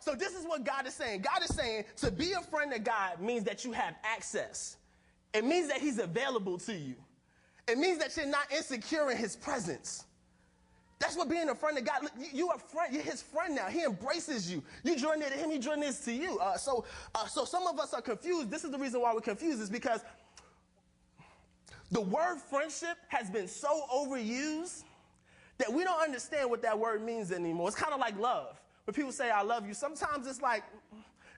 So this is what God is saying. God is saying to be a friend of God means that you have access. It means that he's available to you. It means that you're not insecure in his presence. That's what being a friend of God. You're a friend. You're his friend now. He embraces you. You join near to him. He joins near to you. So some of us are confused. This is the reason why we're confused is because the word friendship has been so overused that we don't understand what that word means anymore. It's kind of like love. When people say, I love you, sometimes it's like,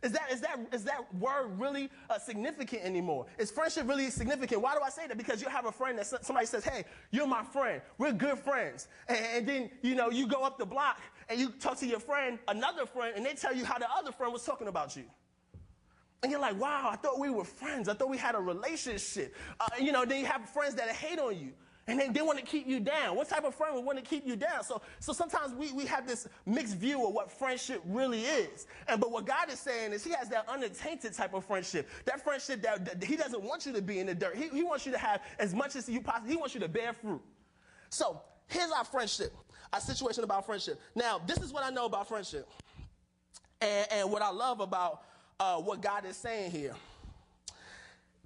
is that word really significant anymore? Is friendship really significant? Why do I say that? Because you have a friend that somebody says, hey, you're my friend. We're good friends. And then, you go up the block and you talk to your friend, another friend, and they tell you how the other friend was talking about you. And you're like, wow, I thought we were friends. I thought we had a relationship. Then you have friends that hate on you. And they want to keep you down. What type of friend would want to keep you down? So sometimes we have this mixed view of what friendship really is. But what God is saying is he has that unattainted type of friendship. That friendship that he doesn't want you to be in the dirt. He wants you to have as much as you possibly, he wants you to bear fruit. So here's our friendship, our situation about friendship. Now, this is what I know about friendship. And what I love about what God is saying here.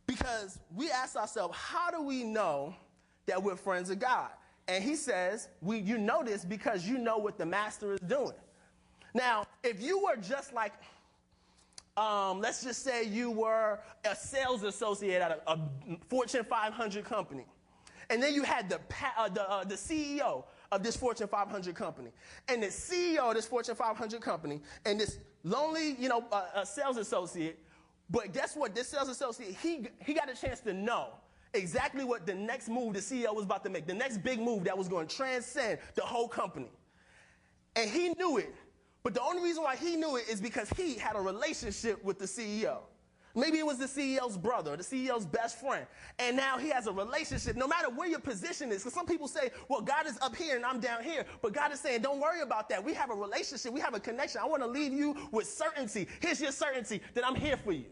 Because we ask ourselves, how do we know that we're friends of God? And he says, you know this because you know what the master is doing. Now, if you were just like, let's just say you were a sales associate at a Fortune 500 company. And then you had the CEO of this Fortune 500 company. And the CEO of this Fortune 500 company and this lonely, sales associate. But guess what? This sales associate, he got a chance to know exactly what the next move the CEO was about to make, the next big move that was going to transcend the whole company. And he knew it. But the only reason why he knew it is because he had a relationship with the CEO. Maybe it was the CEO's brother, the CEO's best friend. And now he has a relationship, no matter where your position is. Because some people say, well, God is up here and I'm down here. But God is saying, don't worry about that. We have a relationship. We have a connection. I want to leave you with certainty. Here's your certainty that I'm here for you.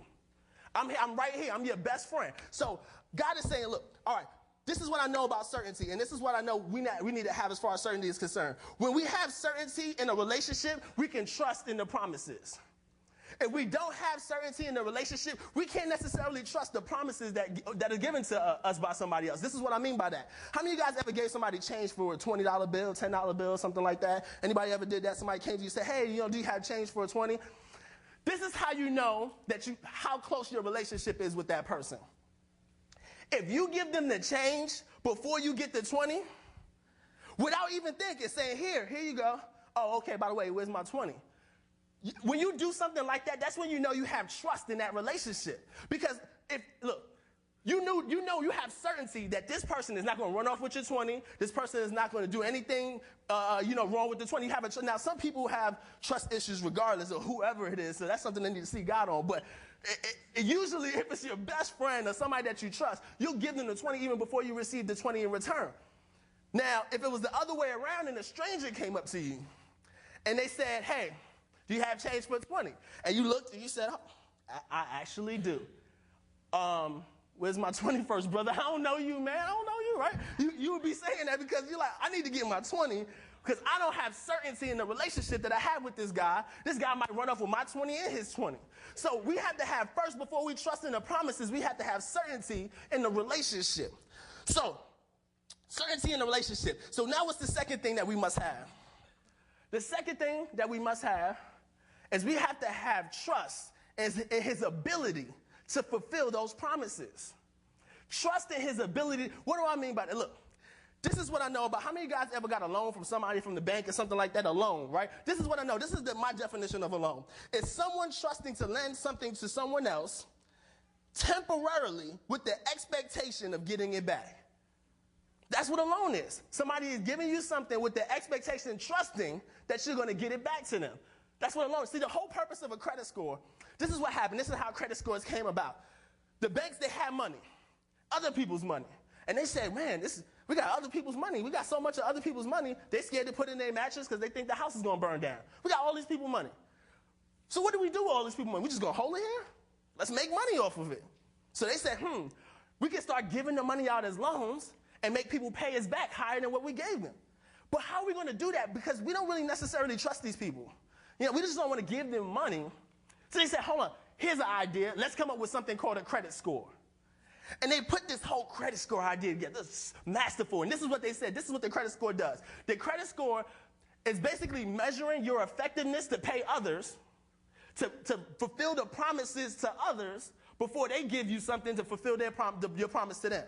I'm right here. I'm your best friend. So God is saying, look, all right, this is what I know about certainty, and this is what I know we need to have as far as certainty is concerned. When we have certainty in a relationship, we can trust in the promises. If we don't have certainty in the relationship, we can't necessarily trust the promises that are given to us by somebody else. This is what I mean by that. How many of you guys ever gave somebody change for a $20 bill, $10 bill, something like that? Anybody ever did that? Somebody came to you and said, hey, do you have change for a 20? This is how you know how close your relationship is with that person. If you give them the change before you get the 20, without even thinking, saying, here you go. Oh, okay, by the way, where's my 20? When you do something like that, that's when you know you have trust in that relationship. Because you have certainty that this person is not going to run off with your 20. This person is not going to do anything, wrong with the 20. Now, some people have trust issues regardless of whoever it is, so that's something they need to see God on. But usually, if it's your best friend or somebody that you trust, you'll give them the 20 even before you receive the 20 in return. Now, if it was the other way around and a stranger came up to you and they said, hey, do you have change for 20? And you looked and you said, oh, I actually do. Where's my 21st, brother? I don't know you, man. I don't know you, right? You would be saying that because you're like, I need to get my 20 because I don't have certainty in the relationship that I have with this guy. This guy might run off with my 20 and his 20. So we have to have, first, before we trust in the promises, we have to have certainty in the relationship. So, certainty in the relationship. So now what's the second thing that we must have? The second thing that we must have is we have to have trust in his ability to fulfill those promises. Trust in his ability. What do I mean by that? Look, this is what I know about. How many of you guys ever got a loan from somebody from the bank or something like that? A loan, right? This is what I know. This is my definition of a loan. It's someone trusting to lend something to someone else temporarily with the expectation of getting it back. That's what a loan is. Somebody is giving you something with the expectation, trusting that you're going to get it back to them. That's what a loan is. See, the whole purpose of a credit score, this is what happened. This is how credit scores came about. The banks, they had money, other people's money. And they said, man, we got other people's money. We got so much of other people's money, they're scared to put in their mattress because they think the house is going to burn down. We got all these people's money. So what do we do with all these people's money? We just going to hold it here? Let's make money off of it. So they said, we can start giving the money out as loans and make people pay us back higher than what we gave them. But how are we going to do that? Because we don't really necessarily trust these people. We just don't want to give them money. So they said, hold on, here's an idea. Let's come up with something called a credit score. And they put this whole credit score idea together. This is masterful. And this is what they said. This is what the credit score does. The credit score is basically measuring your effectiveness to pay others, to fulfill the promises to others before they give you something to fulfill your promise to them.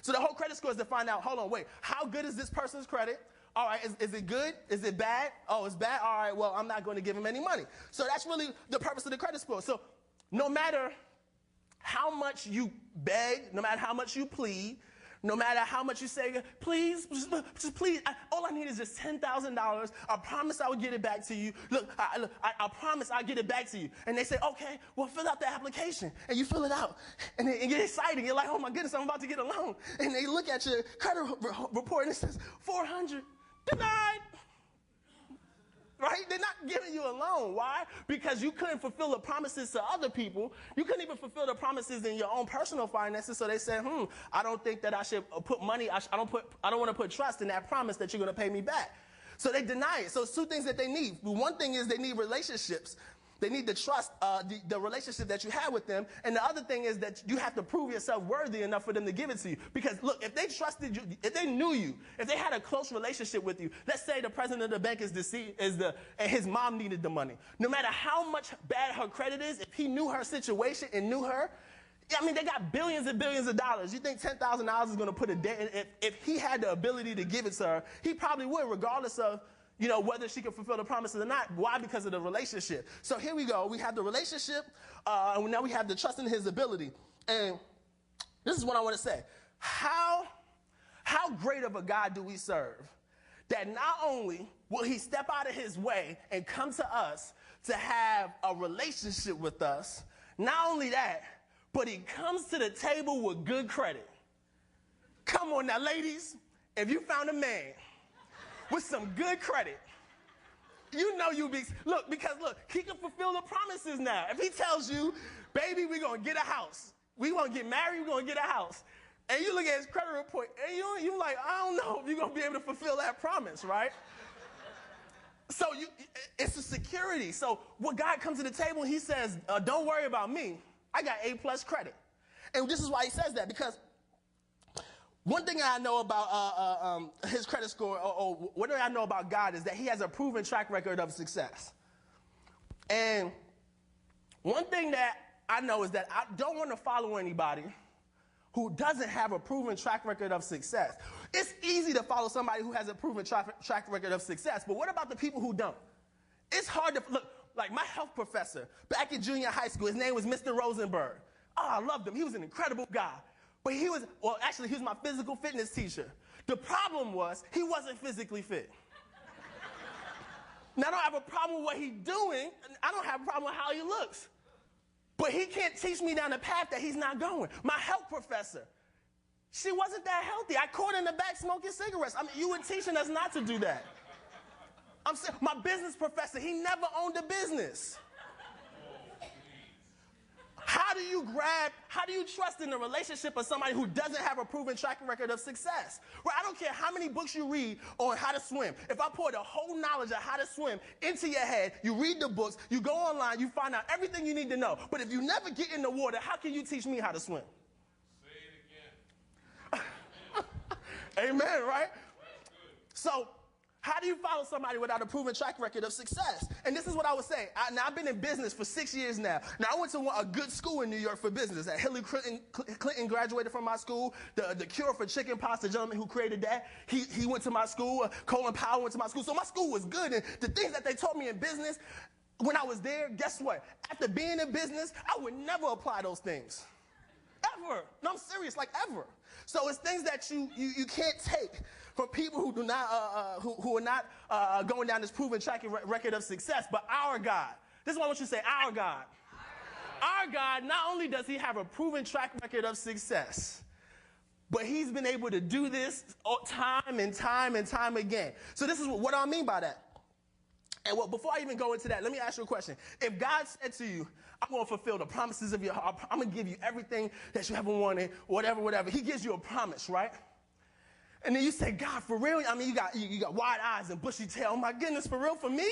So the whole credit score is to find out, hold on, wait, how good is this person's credit? All right, is it good? Is it bad? Oh, it's bad? All right, well, I'm not going to give him any money. So that's really the purpose of the credit score. So no matter how much you beg, no matter how much you plead, no matter how much you say, please, just please, all I need is just $10,000. I promise I will get it back to you. Look, I promise I'll get it back to you. And they say, okay, well, fill out the application. And you fill it out. And you get excited. You're like, oh, my goodness, I'm about to get a loan. And they look at your credit report and it says, 400, denied. Right? They're not giving you a loan. Why? Because you couldn't fulfill the promises to other people. You couldn't even fulfill the promises in your own personal finances. So they said, I don't think that I should put money. I don't want to put trust in that promise that you're going to pay me back. So they deny it. So it's two things that they need. One thing is they need relationships. They need to trust the relationship that you have with them. And the other thing is that you have to prove yourself worthy enough for them to give it to you. Because, look, if they trusted you, if they knew you, if they had a close relationship with you, let's say the president of the bank is deceased, and his mom needed the money. No matter how much bad her credit is, if he knew her situation and knew her, they got billions and billions of dollars. You think $10,000 is going to put a dent? If he had the ability to give it to her, he probably would, regardless of whether she can fulfill the promises or not. Why? Because of the relationship. So here we go. We have the relationship, and now we have the trust in his ability. And this is what I want to say. How great of a God do we serve that not only will he step out of his way and come to us to have a relationship with us, not only that, but he comes to the table with good credit. Come on now, ladies. If you found a man with some good credit, because he can fulfill the promises now. If he tells you, baby, we're going to get a house. We're going to get married, we're going to get a house. And you look at his credit report, and you're like, I don't know if you're going to be able to fulfill that promise, right? So it's a security. So when God comes to the table, he says, don't worry about me. I got A+ credit. And this is why he says that, because one thing I know about his credit score, or what I know about God, is that he has a proven track record of success. And one thing that I know is that I don't want to follow anybody who doesn't have a proven track record of success. It's easy to follow somebody who has a proven track record of success, but what about the people who don't? It's hard to, look, like my health professor back in junior high school, his name was Mr. Rosenberg. Oh, I loved him. He was an incredible guy. But he was my physical fitness teacher. The problem was he wasn't physically fit. Now, I don't have a problem with what he's doing. I don't have a problem with how he looks. But he can't teach me down the path that he's not going. My health professor, she wasn't that healthy. I caught her in the back smoking cigarettes. You were teaching us not to do that. My business professor, he never owned a business. How do you trust in the relationship of somebody who doesn't have a proven track record of success? Well, I don't care how many books you read on how to swim. If I pour the whole knowledge of how to swim into your head, you read the books, you go online, you find out everything you need to know. But if you never get in the water, how can you teach me how to swim? Say it again. Amen, right? So, how do you follow somebody without a proven track record of success? And this is what I would say. I've been in business for 6 years now. Now, I went to a good school in New York for business. Hillary Clinton graduated from my school. The cure for chicken pox, the gentleman who created that, he went to my school. Colin Powell went to my school. So my school was good. And the things that they taught me in business, when I was there, guess what? After being in business, I would never apply those things. Ever. No, I'm serious, like ever. So it's things that you can't take from people who do not who are not going down this proven track record of success. But our God, this is what I want you to say, our God. Our God, not only does he have a proven track record of success, but he's been able to do this time and time and time again. So this is what I mean by that. And before I even go into that, let me ask you a question. If God said to you, I'm going to fulfill the promises of your heart, I'm going to give you everything that you ever wanted, whatever. He gives you a promise, right? And then you say, God, for real? You got wide eyes and bushy tail. Oh, my goodness, for real, for me?